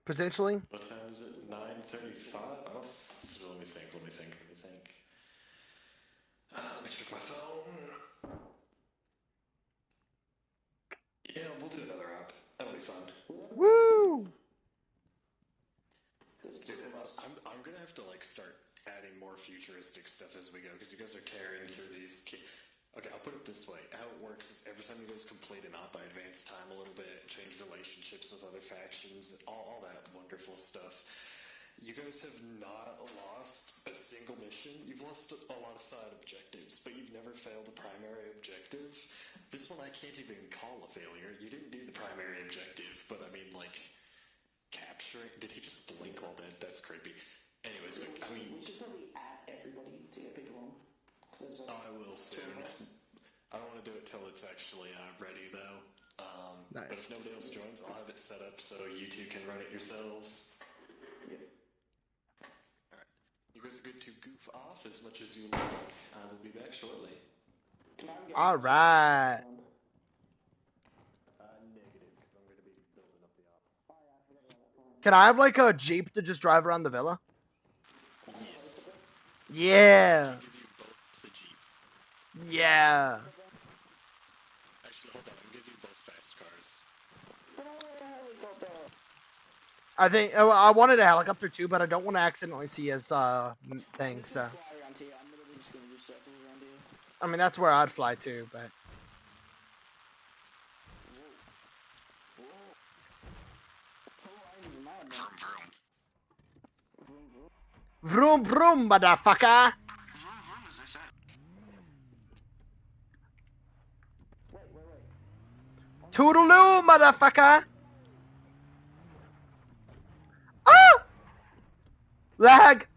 potentially. What time is it? 9:35. Oh, so let me think. Let me think. Let me think. Let me check my phone. Yeah, we'll do another app. That'll be fun. Woo! Dude, I'm gonna have to like start adding more futuristic stuff as we go because you guys are tearing through these. Okay, I'll put it this way. How it works is every time you guys complete an op, I advance time a little bit, change relationships with other factions, all that wonderful stuff. You guys have not lost a single mission. You've lost a lot of side objectives, but you've never failed a primary objective. This one I can't even call a failure. You didn't do the primary objective, but I mean, like, capturing. Did he just blink while dead? That's creepy. Anyways, I mean, we should probably add everybody to get people on. I will soon. I don't want to do it till it's actually ready, though. Nice. But if nobody else joins, I'll have it set up so you two can run it yourselves. Yep. Alright. You guys are good to goof off as much as you like. I will be back shortly. Alright. Negative, because I'm going to be building up the op. Can I have like a Jeep to just drive around the villa? Yes. Yeah. I'll give you both the Jeep. Yeah. Actually, hold on. I'll give you both fast cars. I think I wanted a helicopter too, but I don't want to accidentally see his thing. So. I mean, that's where I'd fly to, but. Vroom vroom, motherfucker! Toodaloo, motherfucker! Oh! Lag!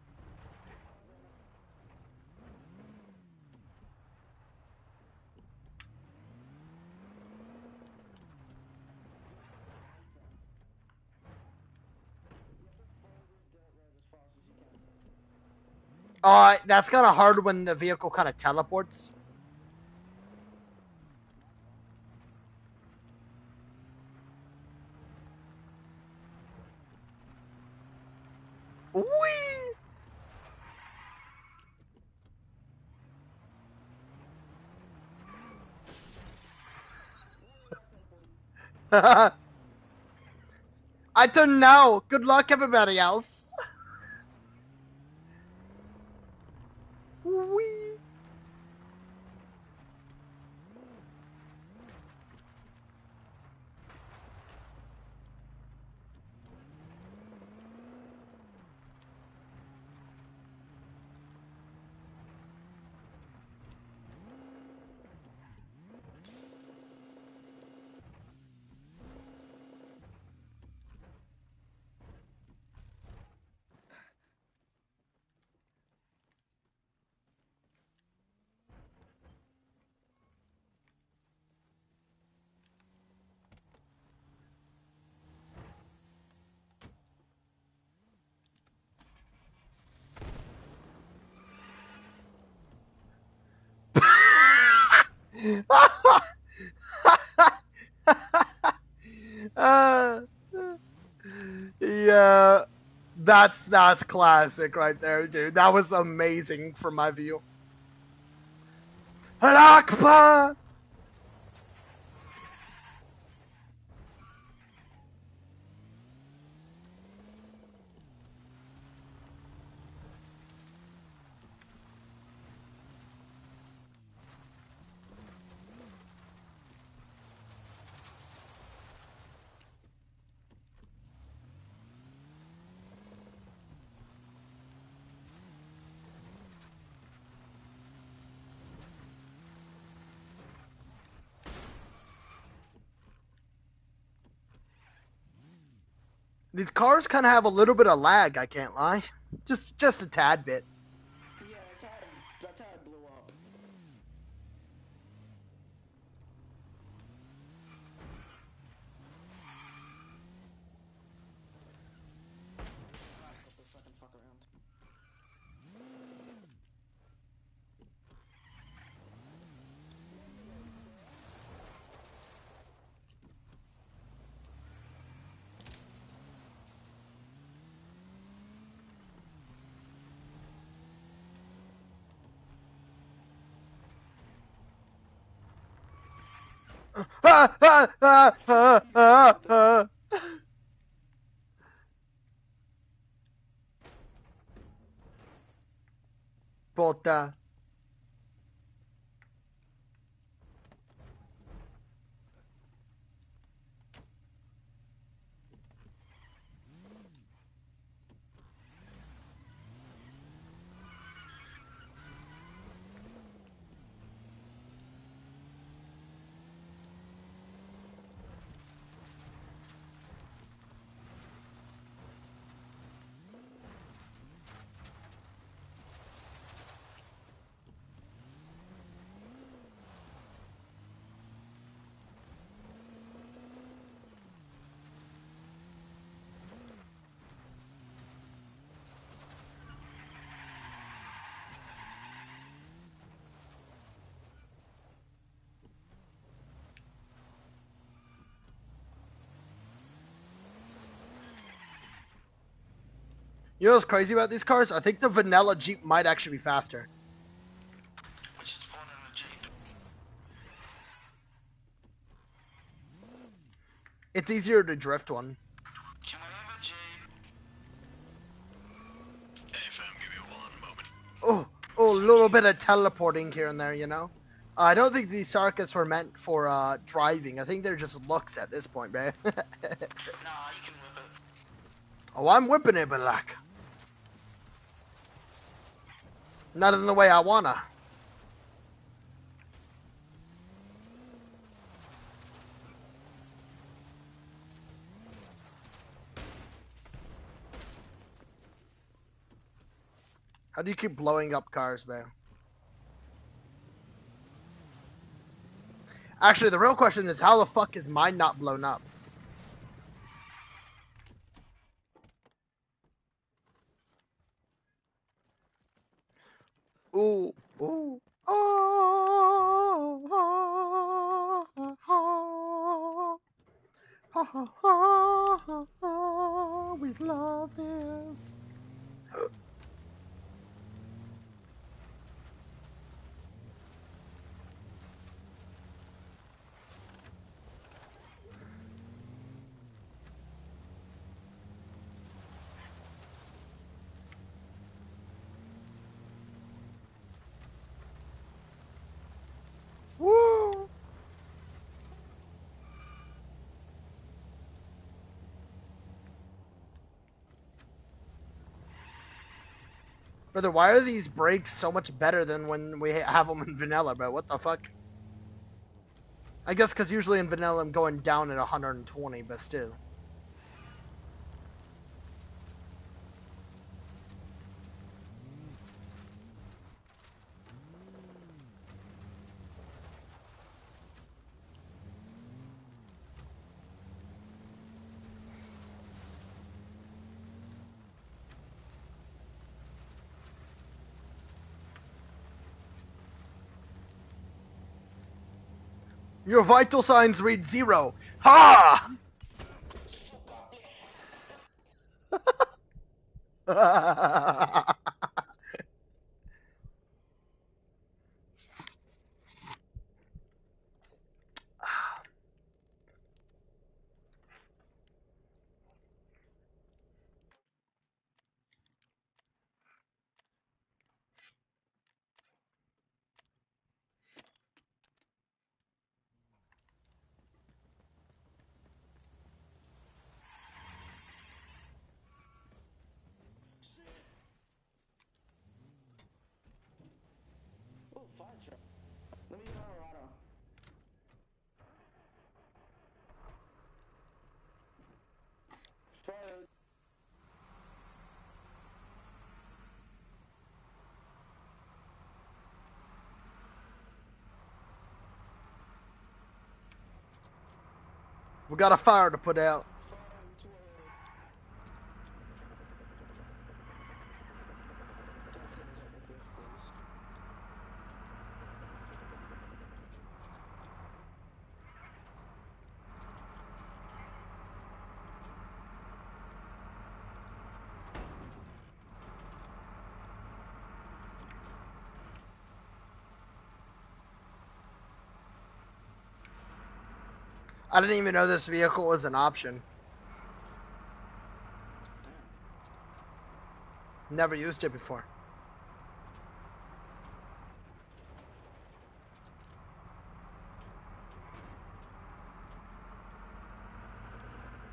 That's kind of hard when the vehicle kind of teleports. Whee! I don't know. Good luck, everybody else. Whee! uh, yeah, that's classic right there, dude. That was amazing from my view. Al-Akbar! These cars kind of have a little bit of lag, I can't lie. Just a tad bit. Yeah, that's how it blew up. Fuck around. Ah, ah, ah, ah, ah, ah. Puta. You know what's crazy about these cars? I think the vanilla Jeep might actually be faster. Which is one in a Jeep. It's easier to drift one. Can I have a Jeep? Hey fam, give me one moment. Oh, a little bit of teleporting here and there, you know? I don't think these circuits were meant for driving. I think they're just looks at this point, man. Nah, you can whip it. Oh, I'm whipping it, but like, not in the way I wanna. How do you keep blowing up cars, man? Actually, the real question is how the fuck is mine not blown up? Ooh, ooh, oh, oh, oh, oh, ha, ha, ha, ha, ha, we love this. Woo! Brother, why are these brakes so much better than when we have them in vanilla, bro? What the fuck? I guess because usually in vanilla I'm going down at 120, but still. Your vital signs read 0. Ha! Oh, fire truck. Let me Colorado. Fire. We got a fire to put out. Fire to Don't send us off the cliff, please. I didn't even know this vehicle was an option. Never used it before.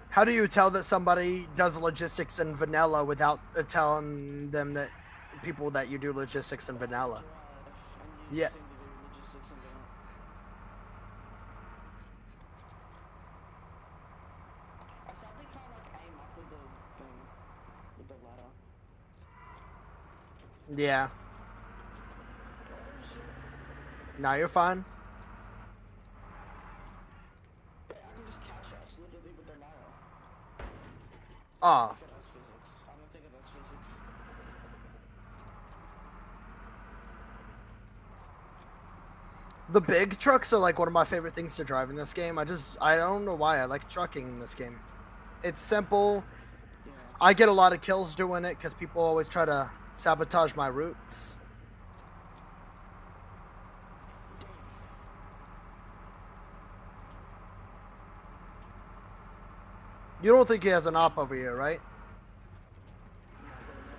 How do you tell that somebody does logistics in vanilla without telling them that people that you do logistics in vanilla? And you Yeah. seem to do logistics and vanilla. I sadly can't like aim up with the thing, with the ladder. Yeah. Oh shit. Now you're fine. Yeah, I can just cash out literally with the ladder. Ah. Okay, that's physics. I don't think that's physics. The big trucks are like one of my favorite things to drive in this game. I don't know why I like trucking in this game. It's simple. Yeah. I get a lot of kills doing it because people always try to sabotage my routes. Damn. You don't think he has an op over here, right? No, bro, no.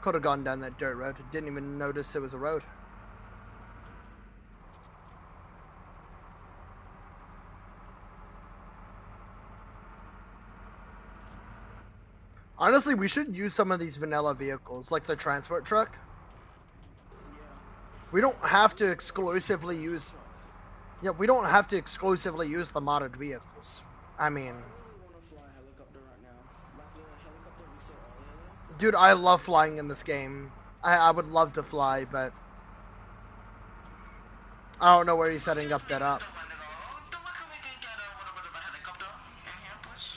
Could have gone down that dirt road. Didn't even notice it was a road. Honestly, we should use some of these vanilla vehicles, like the transport truck. Yeah. We don't have to exclusively use. Truck. Yeah, we don't have to exclusively use the modded vehicles. I mean, I really want to fly a helicopter right now. Like the helicopter we saw earlier. dude, I love flying in this game. I would love to fly, but I don't know where he's setting up that up. Do you reckon we can get a little bit of a helicopter in here, please?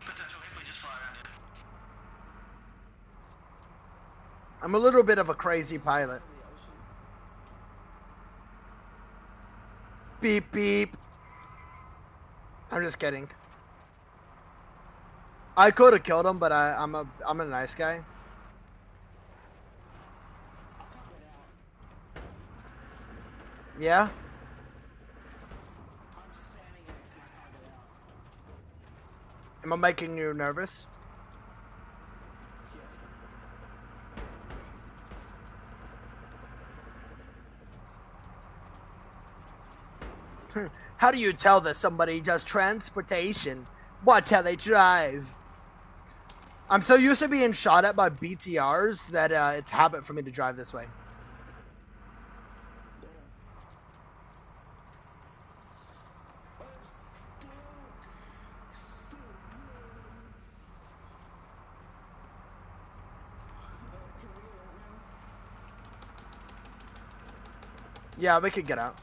Potentially, if we just fly around here. I'm a little bit of a crazy pilot. In the ocean. Beep beep. I'm just kidding. I could have killed him, but I'm a nice guy. I can't get out. Yeah. I'm spamming X and I can't get out. Am I making you nervous? Yes. How do you tell that somebody does transportation? Watch how they drive. I'm so used to being shot at by BTRs that it's habit for me to drive this way. Damn. I'm stuck. Stuck, can we get out now? Yeah, we could get out.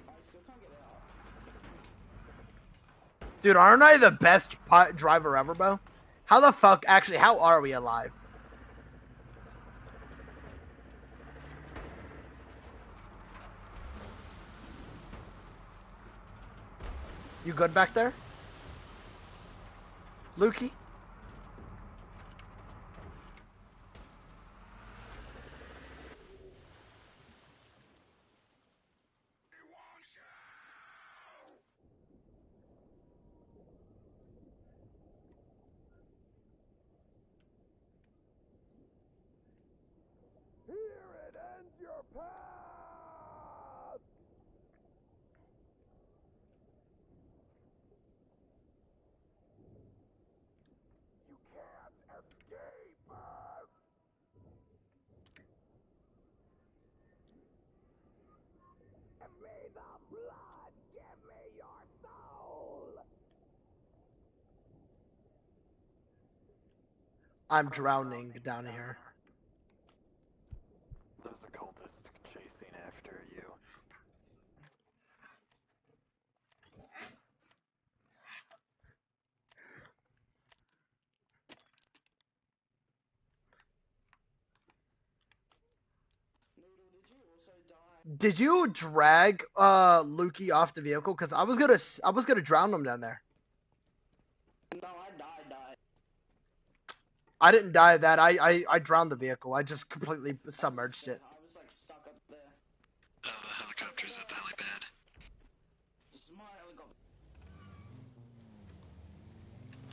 I still can't get out. Dude, aren't I the best driver ever, bro? How the fuck, actually, how are we alive? You good back there? Lukey? I'm drowning down here. There's a cultist chasing after you. Noodle, did you also die? Did you drag Lukey off the vehicle? Because I was gonna drown him down there. No, I died. I didn't die of that. I drowned the vehicle. I just completely submerged it. I was like stuck up there. The helicopter's at the helipad. This is my helicopter.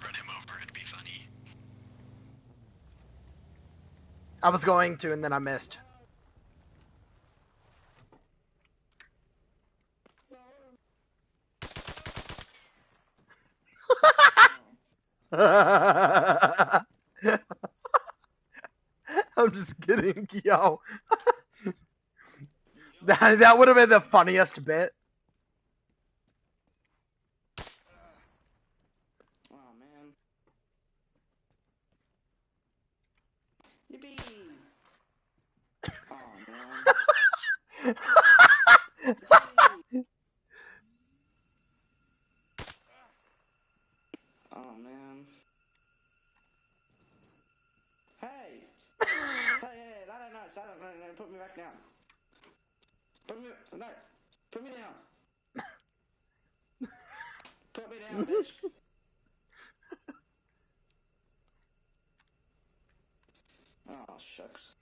Run him over, it'd be funny. I was going to, and then I missed. I'm just kidding, yo. That would have been the funniest bit. Oh man. Yippee! Oh man. Yippee! Oh man. Hey! Hey, no, put me back down. Put me down. Put me down, bitch. Oh, shucks.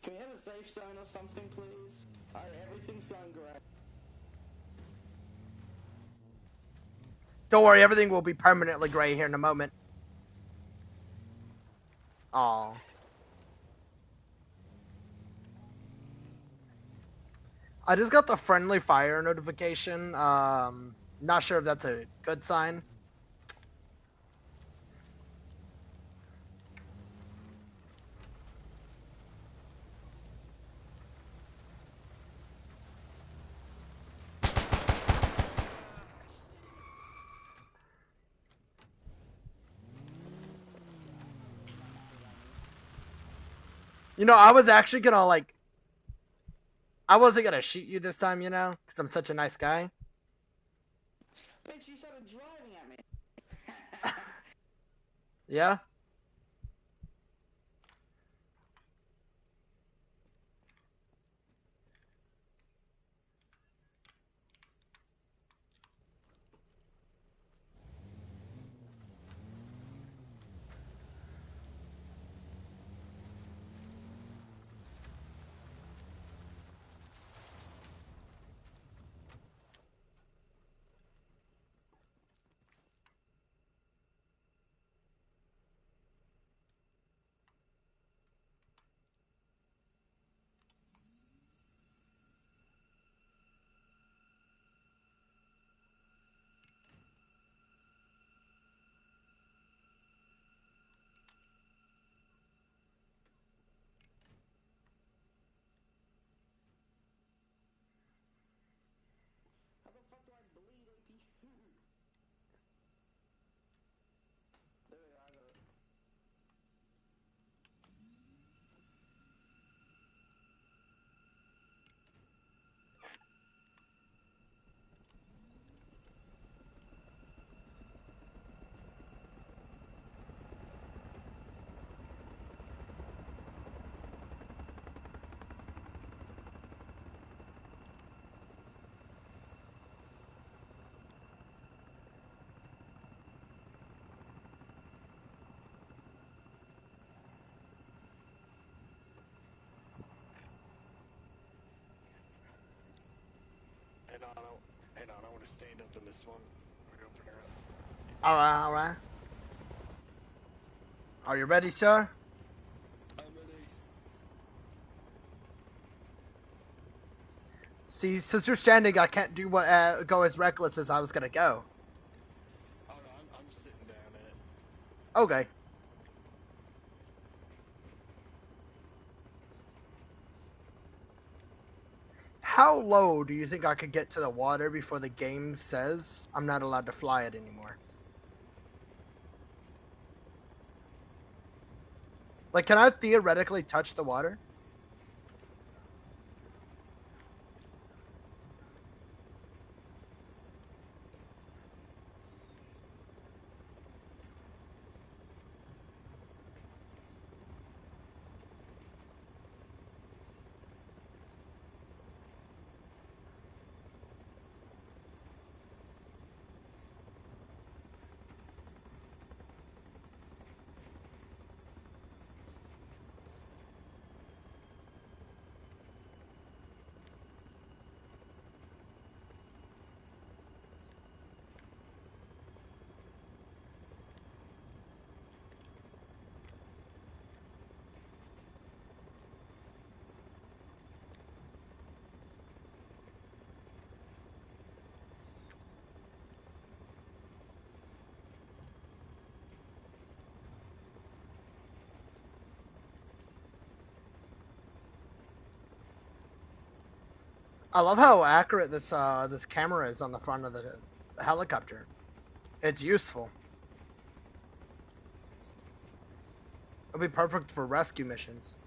Can we have a safe zone or something, please? Everything's going great. Don't worry, everything will be permanently gray here in a moment. Aw. I just got the friendly fire notification. Not sure if that's a good sign. You know, I was actually gonna, like... I wasn't gonna shoot you this time, you know? Because I'm such a nice guy. Bitch, you started driving at me. Yeah? How the fuck do I bleed AP? There we go, I got it. Hey, no, I want to stand up in this one. We're open her up. Alright, alright. Are you ready, sir? I'm ready. See, since you're standing, I can't do what go as reckless as I was gonna go. Oh no, I'm sitting down in it. Okay. how low do you think I could get to the water before the game says I'm not allowed to fly it anymore? Like, can I theoretically touch the water? I love how accurate this camera is on the front of the helicopter. It's useful. It'll be perfect for rescue missions.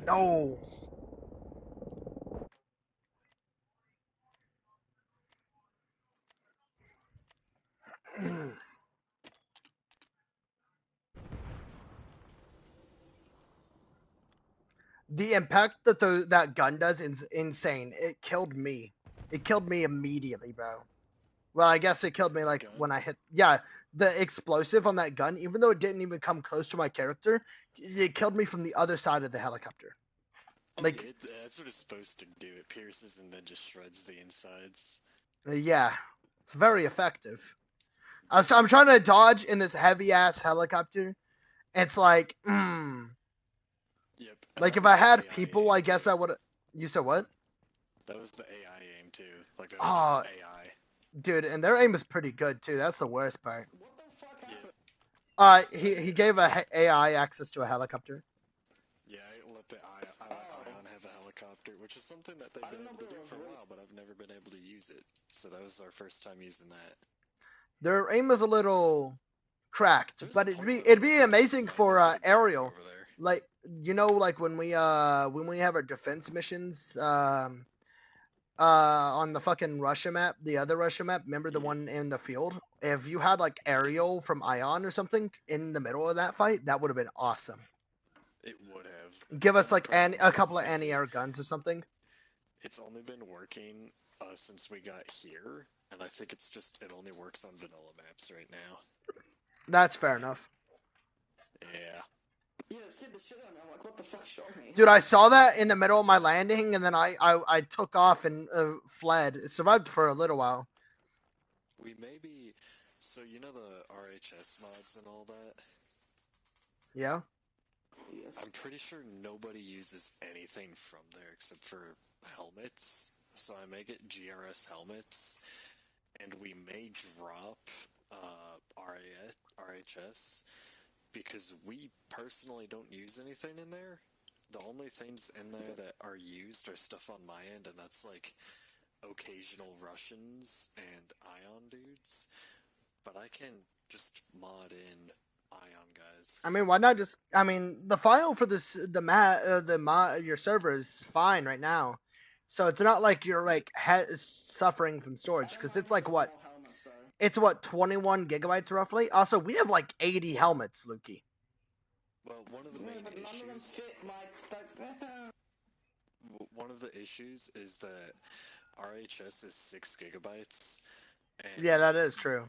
No. The impact that that gun does is insane. It killed me. It killed me immediately, bro. Well, I guess it killed me like Gun? when I hit. Yeah, the explosive on that gun, even though it didn't even come close to my character, it killed me from the other side of the helicopter. Oh Like, yeah, that's what it's supposed to do. It pierces and then just shreds the insides. yeah, it's very effective. I'm trying to dodge in this heavy ass helicopter. It's like, Yep, and like that if was I the had AI people, aim I too. guess I would. You said what? That was the AI aim too. Like that was just Oh, AI. dude, and their aim is pretty good too. That's the worst part. What the fuck Yeah, happened? He gave a AI access to a helicopter. yeah. I let the Ion have a helicopter, which is something that they've I been don't know able to if it do was for a really- while, but I've never been able to use it. So that was our first time using that. Their aim is a little cracked, There's but a point where it'd I be wanted to amazing find for those little aerial. over there. Like like when we have our defense missions on the fucking Russia map, the other Russia map, remember the Yeah. one in the field? If you had like aerial from Ion or something in the middle of that fight, that would have been awesome. It would have. Give The us only like problem a couple of is anti-air guns or something. it's only been working since we got here, and I think it only works on vanilla maps right now. That's fair enough. Yeah. Yeah, it scared the shit out of me. I'm like, what the fuck, show me? Dude, I saw that in the middle of my landing, and then I took off and fled. It survived for a little while. We maybe. So, you know the RHS mods and all that? Yeah. Yes. I'm pretty sure nobody uses anything from there except for helmets. So I may get GRS helmets, and we may drop RHS, because we personally don't use anything in there. The only things in there that are used are stuff on my end, and that's like occasional Russians and Ion dudes. But I can just mod in Ion guys. I mean, why not just? I mean, the file for this, your server is fine right now, so it's not like you're like suffering from storage because it's like what? Helmets, It's what 21 gigabytes roughly. Also, we have like 80 helmets, Lukey. Well, one of the main but none of them issues. fit my. One of the issues is that RHS is 6 gigabytes. And Yeah, that is true.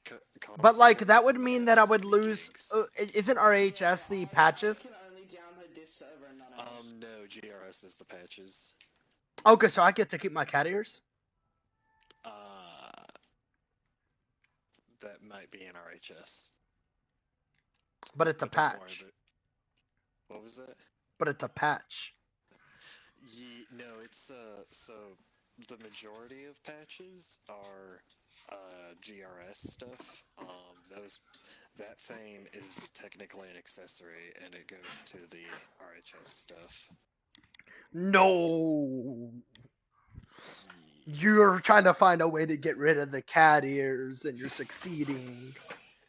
console But like that servers would only mean have that I so would many lose. gigs. Isn't RHS the patches? I can only download this server and none else. No, GRS is the patches. Okay, so I get to keep my cat ears. That might be in RHS. But it's a But don't worry, patch. what was that? But it's a patch. No, it's so the majority of patches are GRS stuff. That thing is technically an accessory, and it goes to the RHS stuff. No. You're trying to find a way to get rid of the cat ears, and you're succeeding.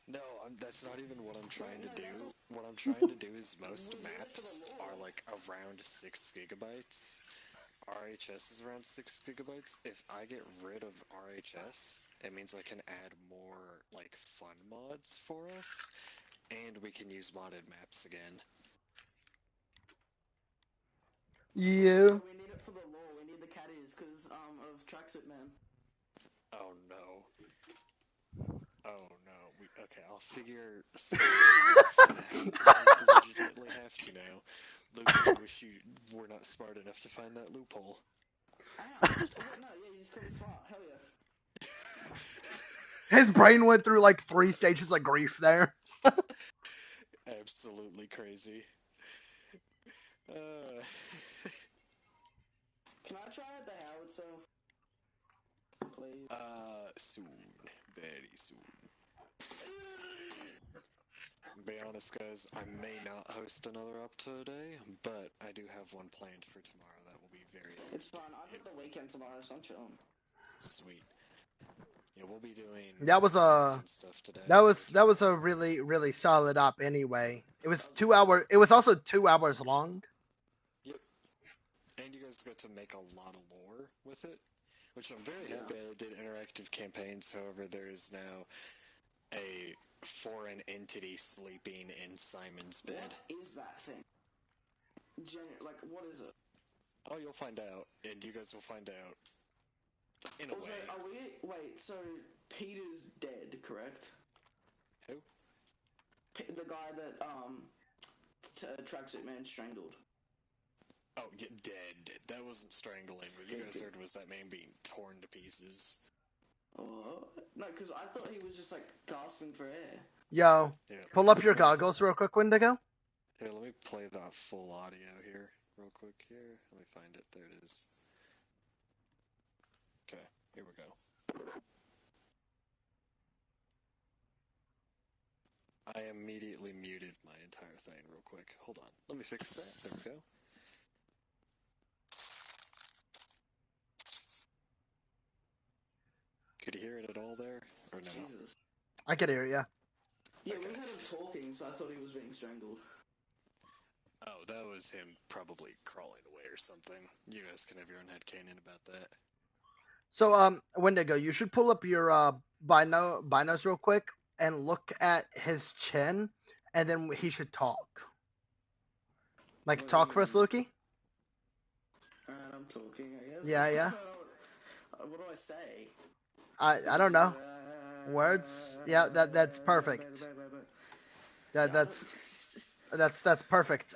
No, that's not even what I'm trying to do. What I'm trying to do is most maps are like around 6 gigabytes. RHS is around 6 gigabytes. If I get rid of RHS, it means I can add more like fun mods for us, and we can use modded maps again. Yeah. So we need it for the lore. We need the cat ears because of Tracksuit Man. Oh no. Oh no. Okay, I'll figure something out for that. I legitimately have to now. Luke, I wish you were not smart enough to find that loophole. I am. No, yeah, he's pretty smart. Hell yeah. His brain went through like 3 stages of grief there. Absolutely crazy. Can I try out the howitzer? Please. Soon. Very soon. Be honest, guys, I may not host another up today, but I do have one planned for tomorrow that will be very... It's fine. I've got the weekend tomorrow, so I'm chilling. Sweet. Yeah, we'll be doing... That was a stuff today. that was a really solid op anyway. It was 2 hours. It was also 2 hours long. Yep. And you guys got to make a lot of lore with it, which I'm very happy I did interactive campaigns. However, there is now a foreign entity sleeping in Simon's bed. What is that thing? Like, what is it? Oh, you'll find out, and you guys will find out. In a Also, way. wait, so Peter's dead, correct? Who? The guy that, Tracksuit Man strangled. Oh, yeah, dead. That wasn't strangling. What you guys heard was that man being torn to pieces. Oh, no, because I thought he was just, like, gasping for air. Yo, Yeah. pull up your goggles real quick, Wendigo. Here, let me play that full audio here, real quick here. Let me find it. There it is. Okay, here we go. I immediately muted my entire thing real quick. Hold on. Let me fix that. There we go. Could you hear it at all there? Or no? Jesus. I can hear it, yeah. Yeah, Okay. we heard him talking, so I thought he was being strangled. Oh, that was him probably crawling away or something. You guys can have your own headcanon about that. So, Wendigo, you should pull up your binos real quick and look at his chin, and then he should talk. Like, talk for us, Lukey? Alright, I'm talking, I guess. Yeah. What do I say? I don't know. Words? Yeah, that's perfect. That's perfect.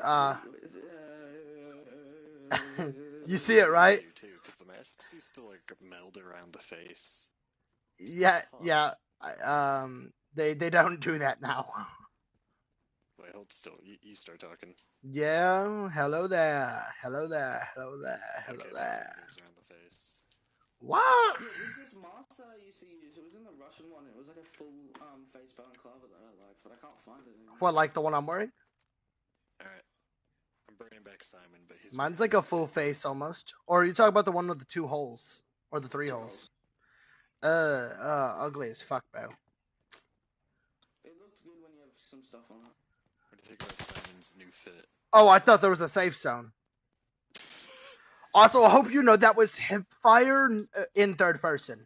You see it, right? You too, because the masks used to like meld around the face. Yeah. They don't do that now. Wait, hold still. You start talking. Yeah. Hello there. Okay, that moves around the face. What? This is master I used to use. It was in the Russian one. It was like a full face balaclava that I liked, but I can't find it anymore. What, like the one I'm wearing? Alright. I'm bringing back Simon, but he's Mine's wearing like a his full thing. face almost. Or you talk about the one with the 2 holes or the 3 Two holes? holes. Ugly as fuck, bro. It looked good when you have some stuff on it. What do you think about Simon's new fit? Oh, I thought there was a safe zone. Also, I hope you know that was hip fire in third person.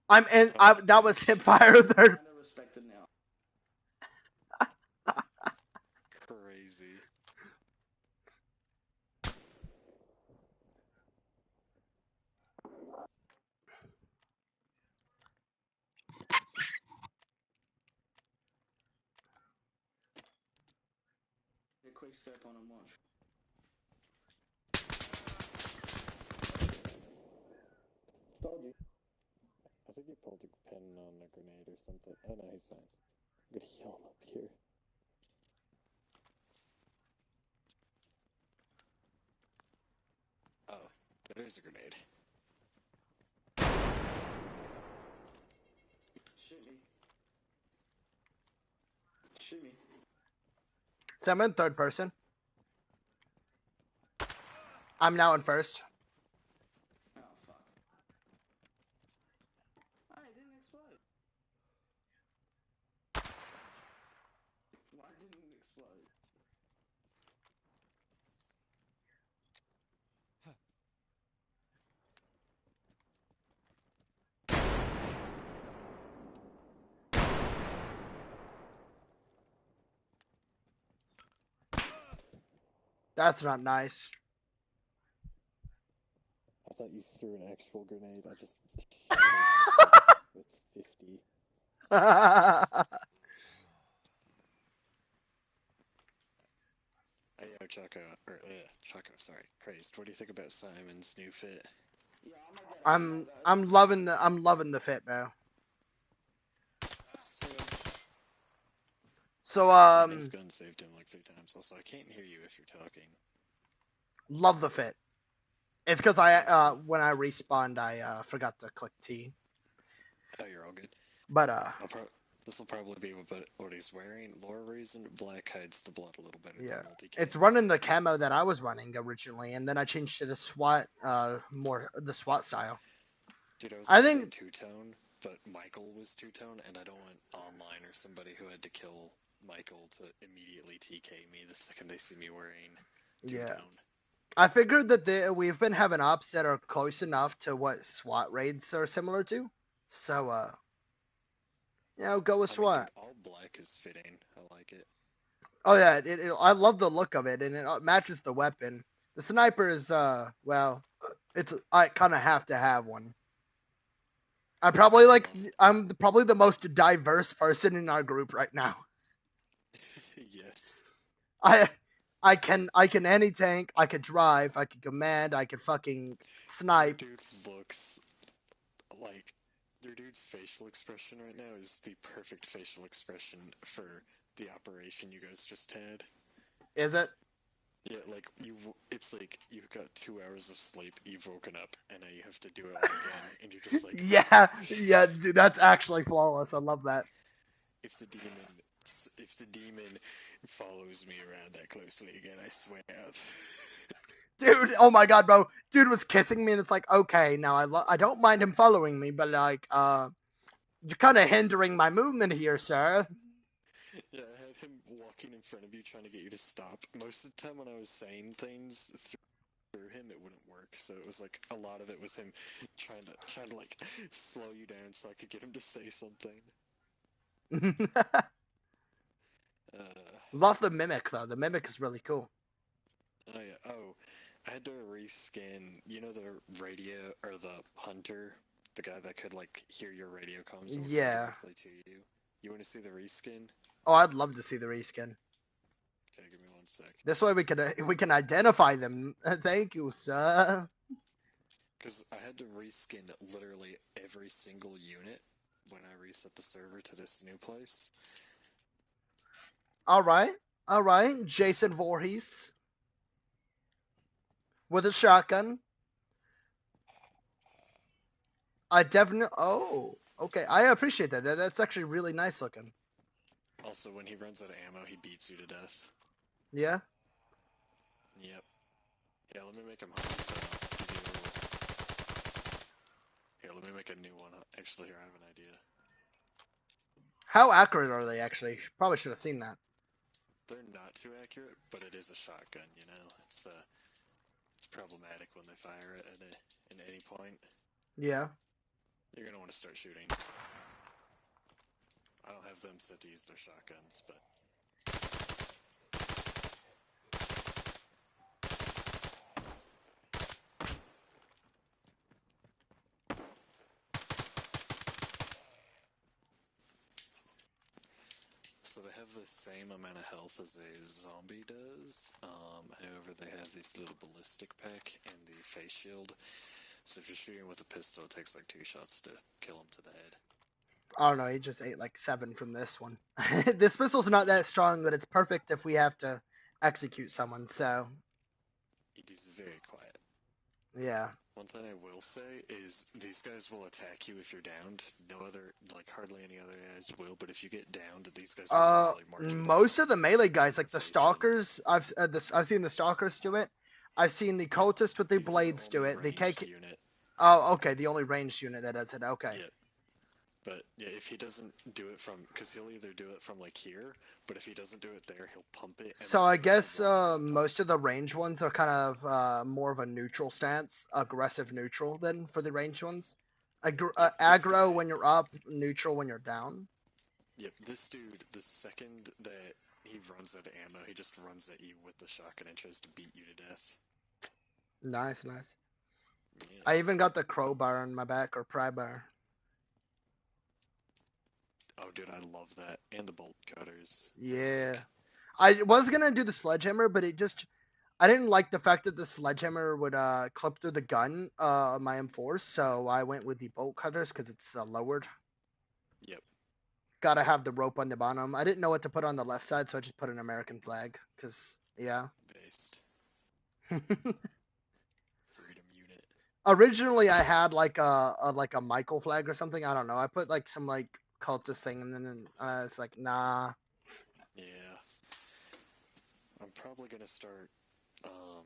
That was hip fire third. Kind of respected now. Crazy. A quick scope on and watch. Told you. I think he pulled a pin on a grenade or something. Oh no, he's fine. I'm gonna heal him up here. Oh, there's a grenade. Shoot me. Shoot me. So I'm in third person. I'm now in first. Oh, fuck. Ah, it didn't explode. Why didn't it explode? That's not nice. I thought you threw an actual grenade. I just shot it with 50. Hey, yo, Choco, sorry, Crazed. What do you think about Simon's new fit? Yeah, I'm gonna get it. I'm loving the fit, bro. So His gun saved him like 3 times. Also, I can't hear you if you're talking. love the fit. It's because when I respawned I forgot to click T. Oh, you're all good. But this will probably be what he's wearing. Lore reason, black hides the blood a little better yeah, than multi-cam. it's running the camo that I was running originally, and then I changed to the SWAT the SWAT style. Dude, I think two-tone, but Michael was two-tone, and I don't want online or somebody who had to kill Michael to immediately TK me the second they see me wearing two-tone. Yeah. I figured that we've been having ops that are close enough to what SWAT raids are similar to. So, go with SWAT. I mean, dude, all black is fitting. I like it. Oh yeah, I love the look of it, and it matches the weapon. The sniper is, I kind of have to have one. I'm probably the most diverse person in our group right now. Yes. I can any tank, I could drive, I could command, I could fucking snipe. Your dude looks like your dude's facial expression right now is the perfect facial expression for the operation you guys just had. Is it? Yeah, like it's like you've got 2 hours of sleep, you've woken up, and now you have to do it all again, and you're just like, yeah, dude, that's actually flawless. I love that. if the demon follows me around that closely again, I swear. Dude, oh my god, bro. Dude was kissing me, and it's like, okay, now I don't mind him following me, but like, you're kind of hindering my movement here, sir. Yeah, I had him walking in front of you trying to get you to stop. Most of the time when I was saying things through him, it wouldn't work. So it was like a lot of it was him trying to like slow you down so I could get him to say something. Love the mimic though. The mimic is really cool. Oh yeah. Oh, I had to reskin. You know the radio or the hunter, the guy that could like hear your radio comms and Yeah. directly to you. You want to see the reskin? Oh, I'd love to see the reskin. Okay, give me 1 sec. This way we can identify them. Thank you, sir. Because I had to reskin literally every single unit when I reset the server to this new place. All right. Jason Voorhees with a shotgun. I definitely. Oh, okay. I appreciate that. That's actually really nice looking. Also, when he runs out of ammo, he beats you to death. Yeah. Yep. Yeah, let me make him hostile. Give you a little... Here, let me make a new one. Actually, here, I have an idea. How accurate are they actually? Probably should have seen that. They're not too accurate, but it is a shotgun, you know? It's problematic when they fire it at any point. Yeah. You're gonna want to start shooting. I don't have them set to use their shotguns, but... So they have the same amount of health as a zombie does. However, they have this little ballistic pack and the face shield. So if you're shooting with a pistol, it takes like 2 shots to kill him to the head. I don't know. He just ate like 7 from this one. This pistol's not that strong, but it's perfect if we have to execute someone. So It is very quiet. yeah. One thing I will say is these guys will attack you if you're downed. No other, like hardly any other guys will. But if you get downed, these guys will literally mark you Most down. of the melee guys, like the Face shield. stalkers, I've seen the stalkers do it. I've seen the cultists with the These are the blades do only it. The ranged KK. unit. Oh, okay. The only ranged unit that does it. Okay. Yeah. But yeah, if he doesn't do it from, because he'll either do it from like here, but if he doesn't do it there, he'll pump it. And So then I literally guess walk through the tunnel. most of the range ones are kind of more of a neutral stance, aggressive neutral. Then for the range ones, Yep, this aggro guy. when you're up, neutral when you're down. Yep, this dude. The second that he runs out of ammo, he just runs at you with the shotgun and tries to beat you to death. Nice, nice. I Yes. even got the crowbar on my back or pry bar. Oh, dude, I love that, and the bolt cutters. Yeah. Sick. I was gonna do the sledgehammer, but I didn't like the fact that the sledgehammer would clip through the gun, my M4s, so I went with the bolt cutters because it's lowered. Yep. Gotta have the rope on the bottom. I didn't know what to put on the left side, so I just put an American flag. Cause yeah. Based. Freedom unit. Originally, I had like a Michael flag or something. I don't know. I put like some like cultist thing, and then it's like nah. Yeah. I'm probably gonna start. Um,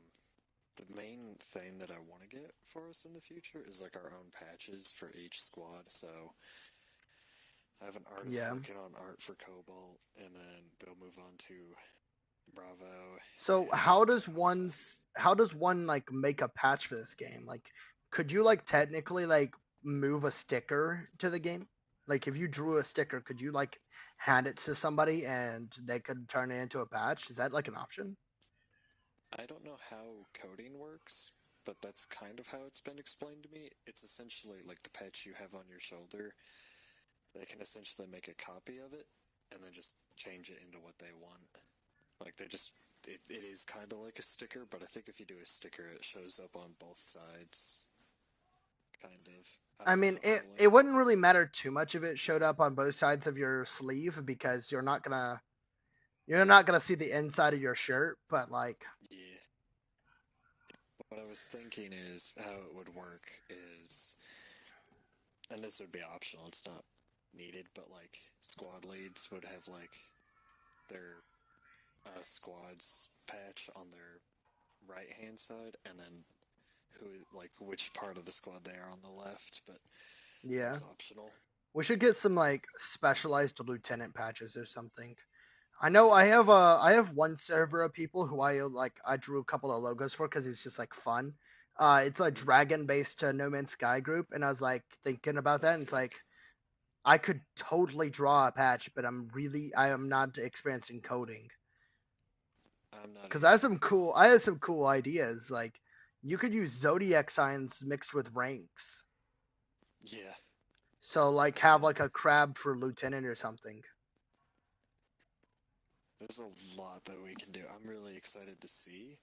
the main thing that I want to get for us in the future is like our own patches for each squad. So I have an artist Yeah. working on art for Cobalt, and then they'll move on to Bravo. So how does one like make a patch for this game? Like, could you like technically like move a sticker to the game? Like, if you drew a sticker, could you like hand it to somebody and they could turn it into a patch? Is that like an option? I don't know how coding works, but that's kind of how it's been explained to me. It's essentially like the patch you have on your shoulder. They can essentially make a copy of it and then just change it into what they want. Like they just, it is kind of like a sticker, but I think if you do a sticker, it shows up on both sides. Kind of. I I don't know mean, how it wouldn't really matter too much if it showed up on both sides of your sleeve because you're not gonna see the inside of your shirt, but like Yeah. What I was thinking is how it would work is, and this would be optional, it's not needed, but like squad leads would have like their squad's patch on their right hand side, and then who like which part of the squad they are on the left, but yeah. that's optional. We should get some like specialized lieutenant patches or something. I know Yes. I have one server of people who I drew a couple of logos for because it's just like fun. It's a Mm-hmm. dragon based No Man's Sky group, and I was like thinking about that, and it's Sick. like I could totally draw a patch, but I am not experienced in coding I'm not because either. I had some cool ideas. Like you could use zodiac signs mixed with ranks, Yeah. so like I have mean, like a crab for lieutenant or something. there's a lot that we can do. I'm really excited to see,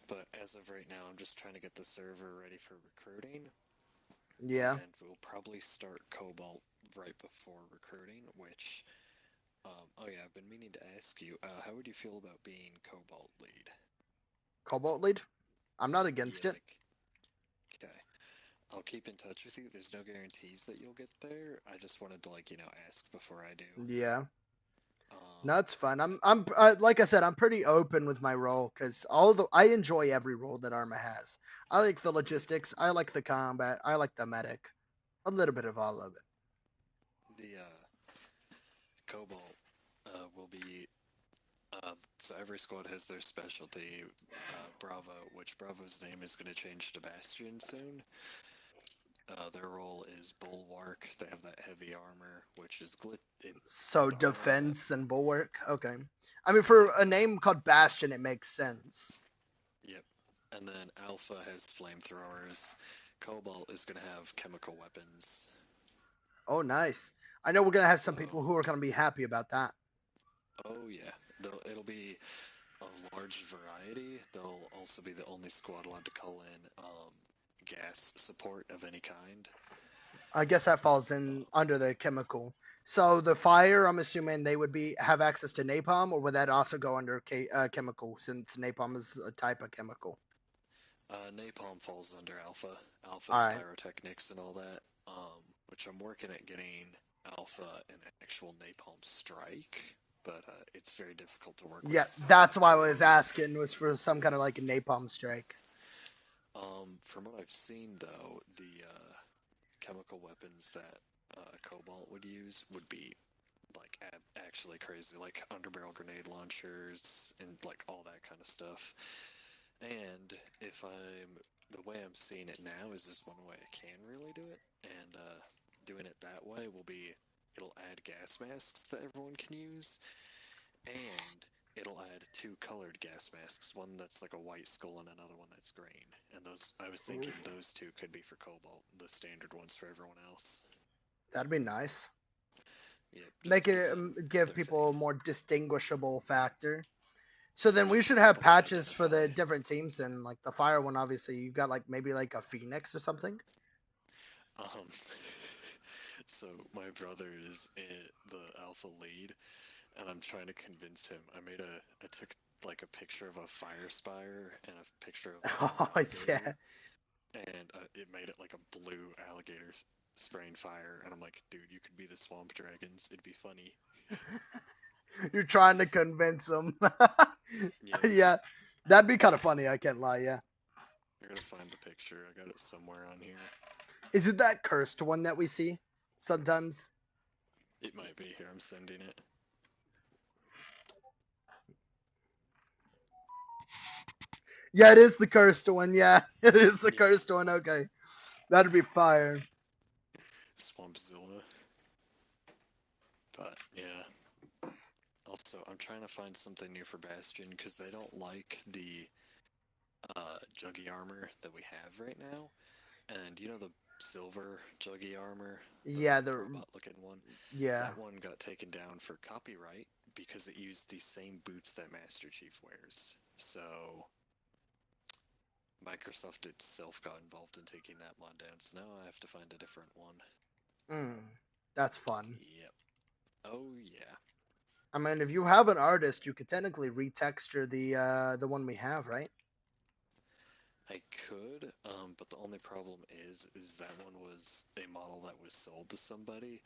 but as of right now, I'm just trying to get the server ready for recruiting, Yeah. and we'll probably start Cobalt right before recruiting, which, oh yeah, I've been meaning to ask you, how would you feel about being Cobalt lead? Cobalt lead. I'm not Yeah, against it. like, okay. I'll keep in touch with you. There's no guarantees that you'll get there. I just wanted to ask before I do. Yeah. Um, No, it's fun. Like I said, I'm pretty open with my role because I enjoy every role that Arma has. I like the logistics. I like the combat. I like the medic. A little bit of all of it. the Cobalt will be so every squad has their specialty. Bravo, which Bravo's name is going to change to Bastion soon. Their role is Bulwark. They have that heavy armor, which is So the armor on that. defense and bulwark. Okay. I mean, for a name called Bastion, it makes sense. Yep. And then Alpha has flamethrowers. Cobalt is going to have chemical weapons. Oh, nice. I know we're gonna have So, some people who are gonna be happy about that. oh yeah, it'll be a large variety. They'll also be the only squad allowed to call in gas support of any kind. I guess that falls in under the chemical. So the fire, I'm assuming they would have access to napalm, or would that also go under chemical since napalm is a type of chemical? Napalm falls under Alpha. All Alpha's right. pyrotechnics and all that. Which I'm working at getting Alpha an actual napalm strike, but it's very difficult to work with Yeah, some that's why I was heroes. asking was for some kind of like a napalm strike. From what I've seen, though, the chemical weapons that Cobalt would use would be like actually crazy, like underbarrel grenade launchers and like all that kind of stuff. And if I'm the way I'm seeing it now is just one way I can really do it, and doing it that way will be it'll add gas masks that everyone can use, and it'll add two colored gas masks, one that's like a white skull and another one that's green. And those I was thinking those two could be for Cobalt, the standard ones for everyone else. That'd be nice. Yep, just Make to give it them give their people a thing. more distinguishable factor. So then Yeah, we so should have people can patches for identify. the different teams, and like the fire one, obviously you got like maybe like a phoenix or something. Um, so my brother is the alpha lead, and I'm trying to convince him. I took like a picture of a fire spire and a picture of like an Oh yeah. alligator, and it made it like a blue alligator spraying fire. And I'm like, dude, you could be the swamp dragons. It'd be funny. You're trying to convince them. Yep, Yeah, that'd be kind of funny. I can't lie. Yeah. I gotta find the picture. I got it somewhere on here. Is it that cursed one that we see sometimes? It might be here. I'm sending it. Yeah, it is the cursed one. Yeah, it is the Yeah, cursed one. Okay, that'd be fire. Swampzilla. But yeah. Also, I'm trying to find something new for Bastion because they don't like the juggy armor that we have right now. And you know the silver juggy armor, the Yeah, the robot looking one? yeah. That one got taken down for copyright because it used the same boots that Master Chief wears. So Microsoft itself got involved in taking that mod down. So now I have to find a different one. That's fun. Yep. Oh yeah. I mean, if you have an artist, you could technically retexture the one we have, right? I could, but the only problem is that one was a model that was sold to somebody,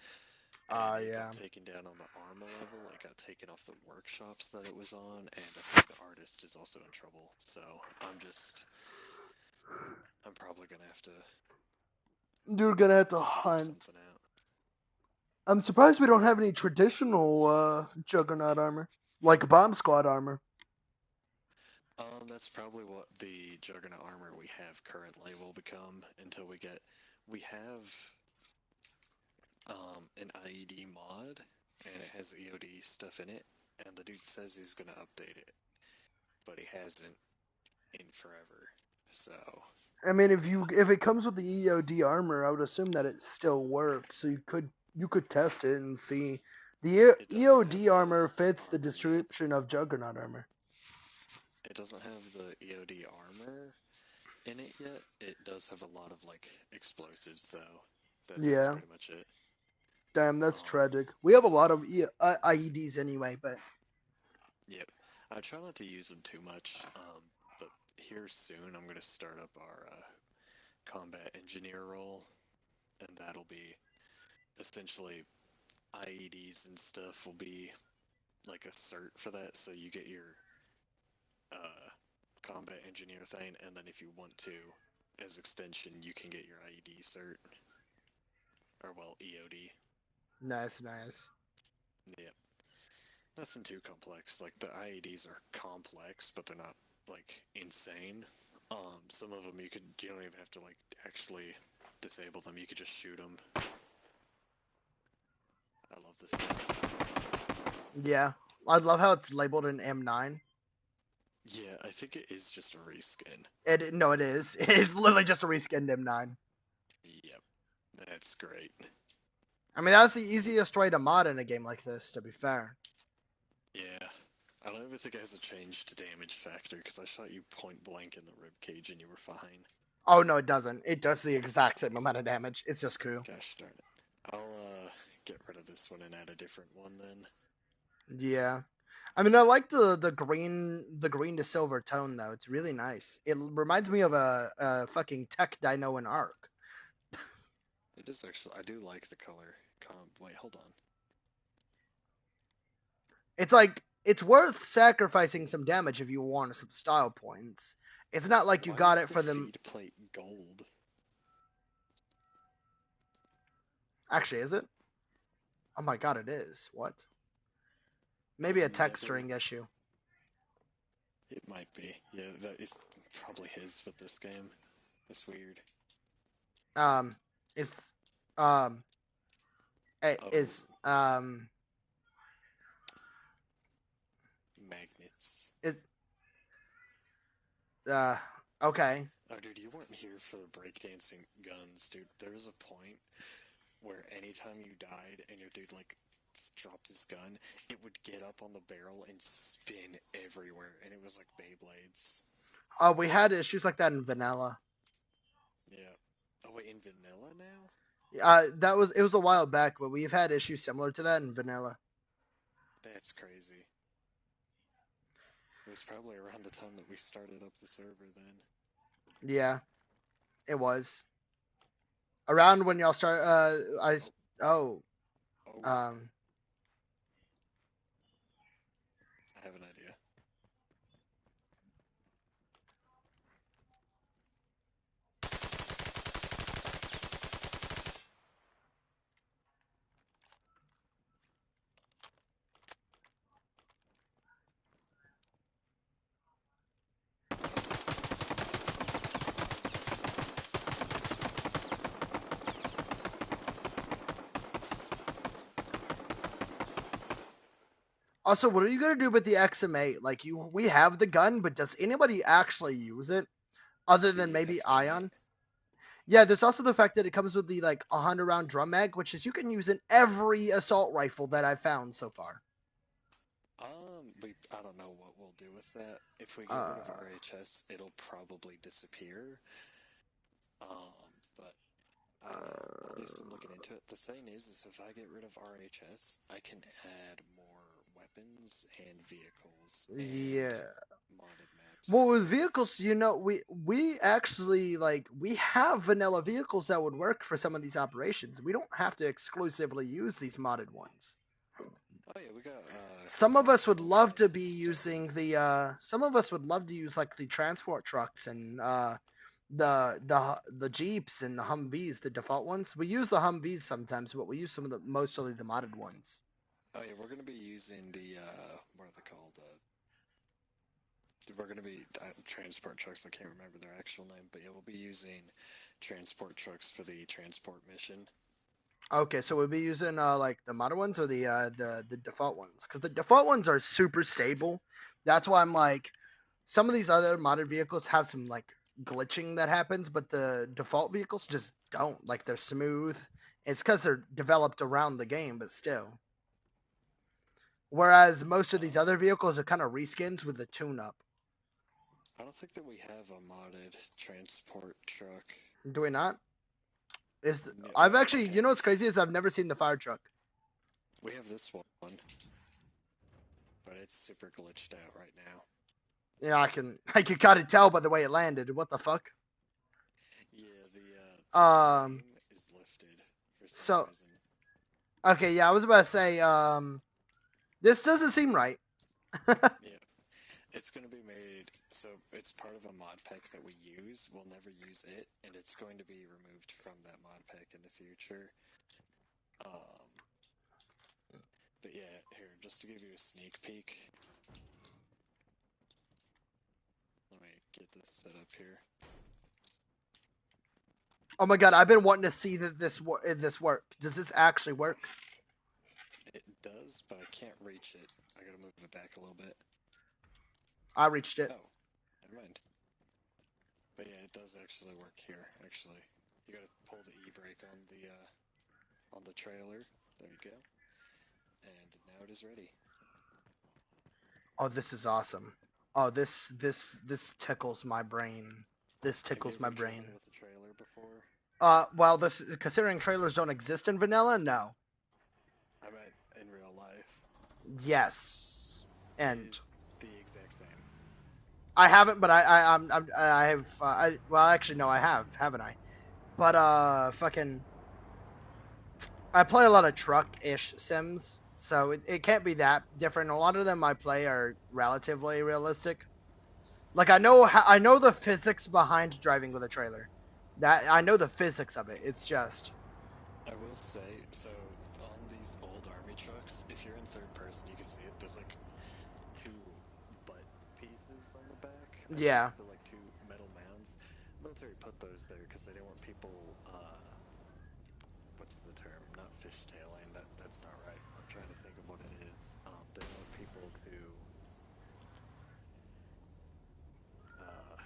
and it Yeah. got taken down on the ARMA level. It got taken off the workshops that it was on, and I think the artist is also in trouble. So I'm probably gonna have to You're gonna have to figure hunt. something out. I'm surprised we don't have any traditional Juggernaut armor, like Bomb Squad armor. That's probably what the Juggernaut armor we have currently will become until we have an IED mod, and it has EOD stuff in it, and the dude says he's gonna update it, but he hasn't in forever. So I mean, if it comes with the EOD armor, I would assume that it still works. So you could test it and see. The it doesn't have EOD the armor fits the armor yet. description of Juggernaut armor. It doesn't have the EOD armor in it yet. It does have a lot of like explosives though. That's Yeah, pretty much it. damn, that's Um, tragic. We have a lot of IEDs anyway, but yep. I try not to use them too much. But here soon I'm gonna start up our combat engineer role, and that'll be essentially IEDs and stuff will be like a cert for that, so you get your uh, combat engineer thing, and then if you want to, as extension, you can get your IED cert, or well, EOD. Nice, nice. Yep. Nothing too complex. Like the IEDs are complex, but they're not like insane. Some of them you don't even have to like actually disable them. You could just shoot them. I love this thing. Yeah, I love how it's labeled an M9. Yeah, I think it is just a reskin. No, it is. It is literally just a reskinned M9. Yep, that's great. I mean, that's the easiest way to mod in a game like this, to be fair. Yeah, I don't even think it has a change to damage factor because I shot you point blank in the rib cage and you were fine. Oh no, it doesn't. It does the exact same amount of damage. It's just cool. Gosh darn it. I'll get rid of this one and add a different one then. Yeah. I mean, I like the green to silver tone though. It's really nice. It reminds me of a fucking tech dino in Ark. It is actually. I do like the color. Wait, hold on. It's like it's worth sacrificing some damage if you want some style points. It's not like you Why got is it the for them. feed plate gold? Actually, is it? Oh my god, it is. What? Maybe a I've never- texturing issue. It might be. Yeah, it probably is with this game. It's weird. Is is Magnets. is okay. Oh, dude, you weren't here for the breakdancing guns, dude. There was a point where anytime you died and your dude, like, dropped his gun, it would get up on the barrel and spin everywhere, and it was like Beyblades. We had issues like that in vanilla. Yeah. Oh, wait, in vanilla now? It was a while back, but we've had issues similar to that in vanilla. That's crazy. It was probably around the time that we started up the server then. Yeah, it was around when y'all start. Oh, Um, I have an idea. Also, what are you gonna do with the XM8? Like, we have the gun, but does anybody actually use it other than The maybe XM8. Ion? Yeah, there's also the fact that it comes with the like 100 round drum mag, which is you can use in every assault rifle that I've found so far. I don't know what we'll do with that. If we get rid of RHS, it'll probably disappear. But I don't know. At least I'm looking into it. The thing is if I get rid of RHS, I can add more weapons and vehicles and Yeah. modded maps. Well, with vehicles, we actually we have vanilla vehicles that would work for some of these operations. We don't have to exclusively use these modded ones. Oh yeah, we got. Some of us would love to be using the. Some of us would love to use like the transport trucks and the Jeeps and the Humvees, the default ones. We use the Humvees sometimes, but we use some of the mostly the modded ones. Oh yeah, we're gonna be using the what are they called? We're gonna be transport trucks. I can't remember their actual name, but yeah, we'll be using transport trucks for the transport mission. Okay, so we'll be using like the modded ones or the default ones, because the default ones are super stable. That's why I'm like, some of these other modded vehicles have some like glitching that happens, but the default vehicles just don't. Like they're smooth. It's because they're developed around the game, but still. Whereas most of these other vehicles are kind of reskins with a tune-up. I don't think that we have a modded transport truck. Do we not? No, I've actually, okay. you know what's crazy is I've never seen the fire truck. We have this one, but it's super glitched out right now. Yeah, I can kind of tell by the way it landed. What the fuck? Yeah, the Um. Name is lifted for some So reason. okay, yeah, I was about to say. This doesn't seem right. Yeah. It's going to be made, so it's part of a mod pack that we use. We'll never use it, and it's going to be removed from that mod pack in the future. Um, but yeah, here, just to give you a sneak peek, let me get this set up here. Oh my god, I've been wanting to see that this work. Does this actually work? It does, but I can't reach it. I gotta move it back a little bit. I reached it. Oh, never mind. But yeah, it does actually work here, actually. You gotta pull the e-brake on the trailer. There you go. And now it is ready. Oh, this is awesome. Oh, this tickles my brain. This Have you tickles my ever brain. driven with a trailer before? Well, this considering trailers don't exist in vanilla, no. I meant in real life. Yes, and It is the exact same. I haven't, but I have. Well, actually, no, I have, haven't I? But fucking, I play a lot of truck-ish sims, so it can't be that different. A lot of them I play are relatively realistic. Like I know the physics behind driving with a trailer. That I know the physics of it. It's just I will say, so on these old army trucks, if you're in third person, you can see it. There's like two butt pieces on the back. I yeah. guess they're like two metal mounds. Military put those there because they didn't want people. What's the term? Not fishtailing. That's not right. I'm trying to think of what it is. They don't want people to. Uh,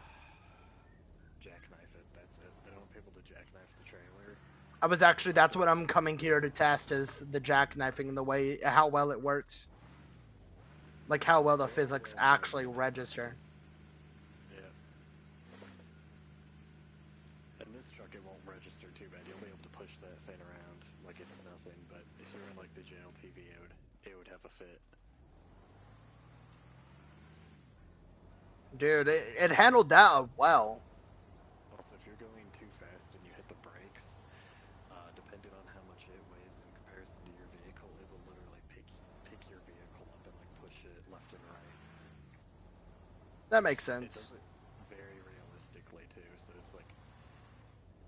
Jackknife it. That's it. They don't want people to jackknife the trailer. That's what I'm coming here to test is the jackknifing and the way how well it works. Like how well the Very physics well actually made. register. Yeah. In this truck, it won't register too bad. You'll be able to push that thing around like it's nothing. But if you're in like the JLTV, it would have a fit. Dude, it handled that well. Also, if you're going too fast and you hit the brakes, depending on how much it weighs in comparison to your vehicle, it will literally pick your vehicle up and like push it left and right. That makes It does sense. it very realistically too. So it's like,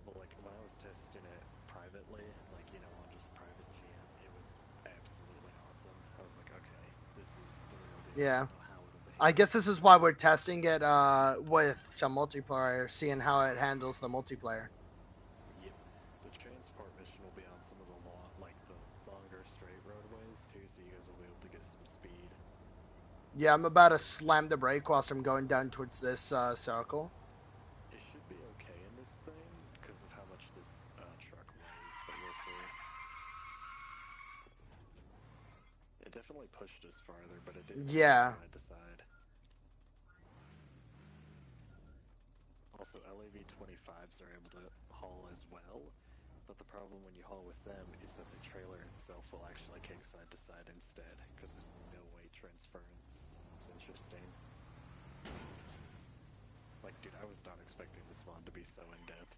well, like when I was testing it privately, like on just private GM, it was absolutely awesome. I was like, okay, this is the real deal. I Yeah. don't know how it'll I behave. guess this is why we're testing it with some multiplayer, seeing how it handles the multiplayer. Yep. The transport mission will be on some of the the longer straight roadways too, so you guys will be able to get some speed. Yeah, I'm about to slam the brake whilst I'm going down towards this circle. It should be okay in this thing because of how much this truck weighs, but we'll see. It definitely pushed us farther, but it didn't kick us Yeah. side to side. Also, LAV 25s are able to haul as well, but the problem when you haul with them is that the trailer itself will actually kick side to side instead, because there's no weight transference. It's interesting. Like, dude, I was not expecting this mod to be so in-depth.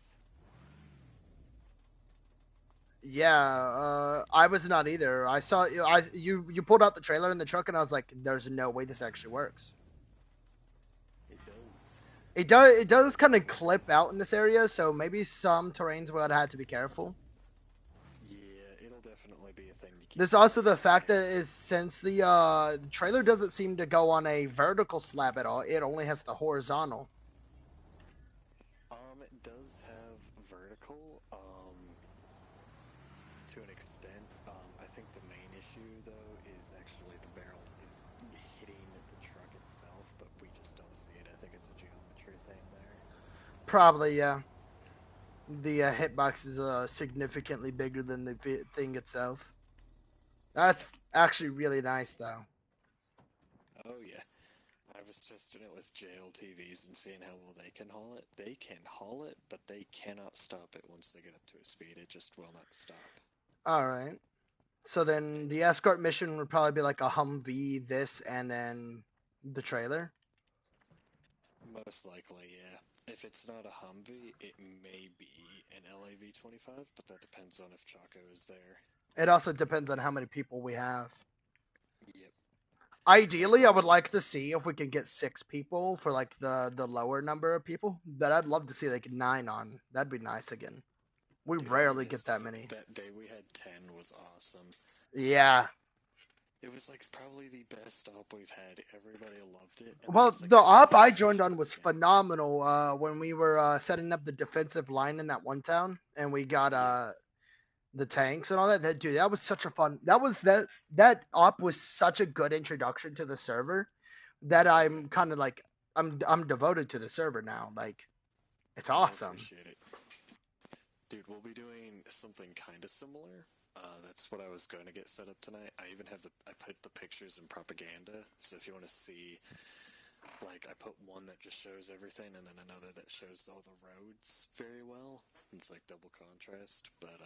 Yeah, I was not either. I saw you pulled out the trailer in the truck, and I was like, "There's no way this actually works." It does. It does kind of clip out in this area, so maybe some terrains will have to be careful. Yeah, it'll definitely be a thing to keep There's an eye also on. the fact that is since the trailer doesn't seem to go on a vertical slab at all, it only has the horizontal. It does have vertical, to an extent. I think the main issue, though, is actually the barrel is hitting the truck itself, but we just don't see it. I think it's a geometry thing there. Probably, yeah. The hitbox is significantly bigger than the thing itself. Yeah. That's actually really nice, though. Oh, yeah. I was testing it with JLTVs and seeing how well they can haul it. They can haul it, but they cannot stop it once they get up to a speed. It just will not stop. All right. So then the escort mission would probably be like a Humvee, this, and then the trailer. Most likely, yeah. If it's not a Humvee, it may be an LAV-25, but that depends on if Chaco is there. It also depends on how many people we have. Yep. Ideally, I would like to see if we can get 6 people for like the lower number of people. But I'd love to see like 9 on. That'd be nice again. We Dude, rarely get that many. That day we had 10 was awesome. Yeah. It was like probably the best op we've had. Everybody loved it. And Well, like, the op I joined on was phenomenal. When we were setting up the defensive line in that one town, and we got the tanks and all that. Dude, that was such a fun. That op was such a good introduction to the server that I'm kind of like I'm devoted to the server now. Like, it's awesome. I appreciate it. Dude, we'll be doing something kind of similar. That's what I was going to get set up tonight. I even have I put the pictures in propaganda. So if you want to see, like, I put one that just shows everything, and then another that shows all the roads very well. It's like double contrast, but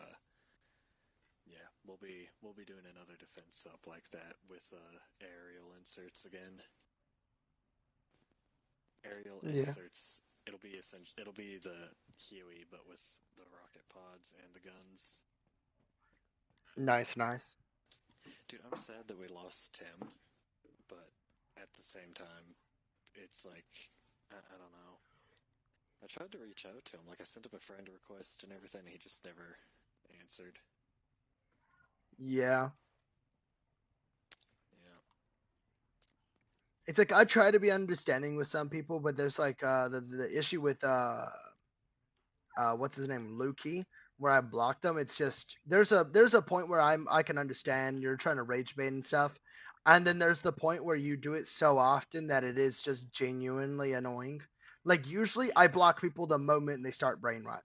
yeah, we'll be doing another defense up like that with aerial inserts again. Aerial inserts. It'll be the Huey, but with the rocket pods and the guns. Nice. Dude, I'm sad that we lost Tim, but at the same time, it's like, I don't know. I tried to reach out to him. Like, I sent him a friend request and everything. He just never answered. Yeah. Yeah. It's like I try to be understanding with some people, but there's like the issue with what's his name, Lukey, where I blocked him. It's just there's a point where I can understand you're trying to rage bait and stuff, and then there's the point where you do it so often that it is just genuinely annoying. Like usually I block people the moment they start brain rot.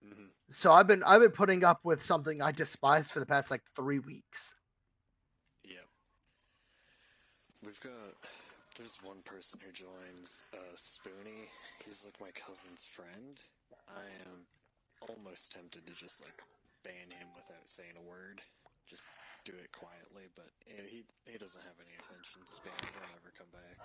Mm-hmm. So I've been putting up with something I despise for the past like 3 weeks. Yep. There's one person who joins, Spoonie. He's like my cousin's friend. I am almost tempted to just like ban him without saying a word. Just do it quietly, but he doesn't have any attention span. He'll never come back.